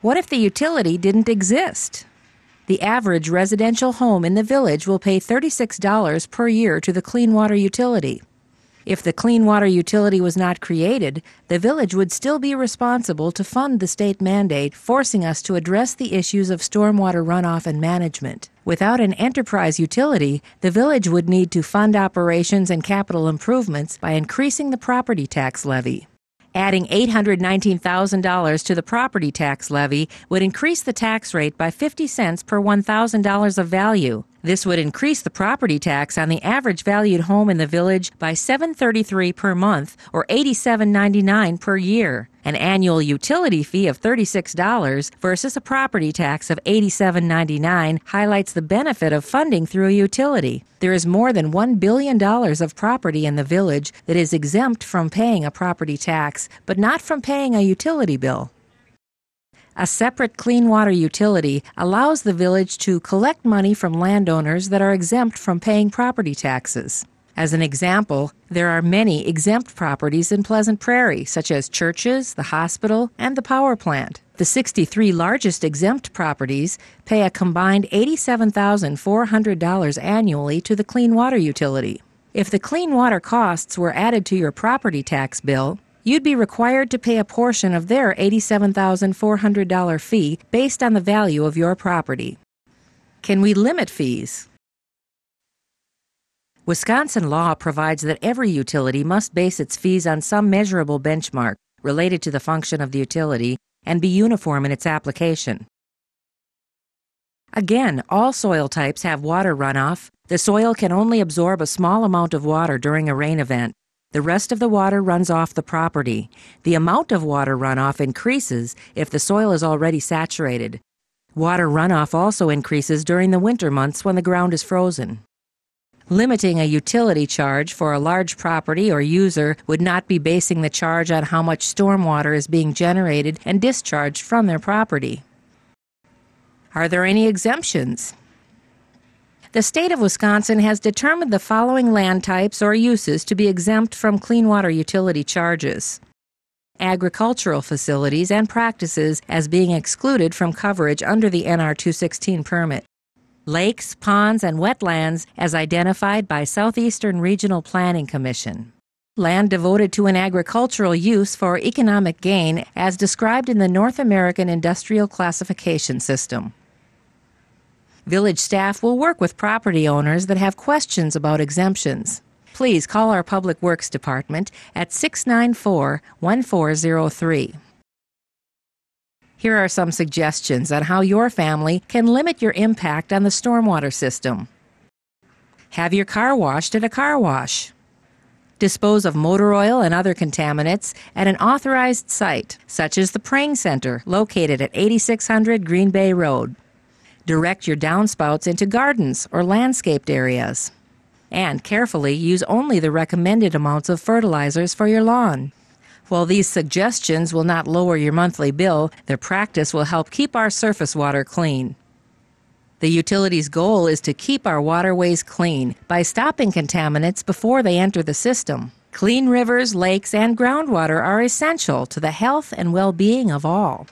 What if the utility didn't exist? The average residential home in the village will pay $36 per year to the clean water utility. If the clean water utility was not created, the village would still be responsible to fund the state mandate, forcing us to address the issues of stormwater runoff and management. Without an enterprise utility, the village would need to fund operations and capital improvements by increasing the property tax levy. Adding $819,000 to the property tax levy would increase the tax rate by 50 cents per $1,000 of value. This would increase the property tax on the average valued home in the village by $733 per month or $87.99 per year. An annual utility fee of $36 versus a property tax of $87.99 highlights the benefit of funding through a utility. There is more than $1 billion of property in the village that is exempt from paying a property tax, but not from paying a utility bill. A separate clean water utility allows the village to collect money from landowners that are exempt from paying property taxes. As an example, there are many exempt properties in Pleasant Prairie, such as churches, the hospital, and the power plant. The 63 largest exempt properties pay a combined $87,400 annually to the clean water utility. If the clean water costs were added to your property tax bill, you'd be required to pay a portion of their $87,400 fee based on the value of your property. Can we limit fees? Wisconsin law provides that every utility must base its fees on some measurable benchmark related to the function of the utility and be uniform in its application. Again, all soil types have water runoff. The soil can only absorb a small amount of water during a rain event. The rest of the water runs off the property. The amount of water runoff increases if the soil is already saturated. Water runoff also increases during the winter months when the ground is frozen. Limiting a utility charge for a large property or user would not be basing the charge on how much stormwater is being generated and discharged from their property. Are there any exemptions? The state of Wisconsin has determined the following land types or uses to be exempt from clean water utility charges. Agricultural facilities and practices as being excluded from coverage under the NR 216 permit. Lakes, ponds, and wetlands as identified by Southeastern Regional Planning Commission. Land devoted to an agricultural use for economic gain as described in the North American Industrial Classification System. Village staff will work with property owners that have questions about exemptions. Please call our Public Works Department at 694-1403. Here are some suggestions on how your family can limit your impact on the stormwater system. Have your car washed at a car wash. Dispose of motor oil and other contaminants at an authorized site, such as the Prang Center, located at 8600 Green Bay Road. Direct your downspouts into gardens or landscaped areas. And carefully use only the recommended amounts of fertilizers for your lawn. While these suggestions will not lower your monthly bill, their practice will help keep our surface water clean. The utility's goal is to keep our waterways clean by stopping contaminants before they enter the system. Clean rivers, lakes, and groundwater are essential to the health and well-being of all.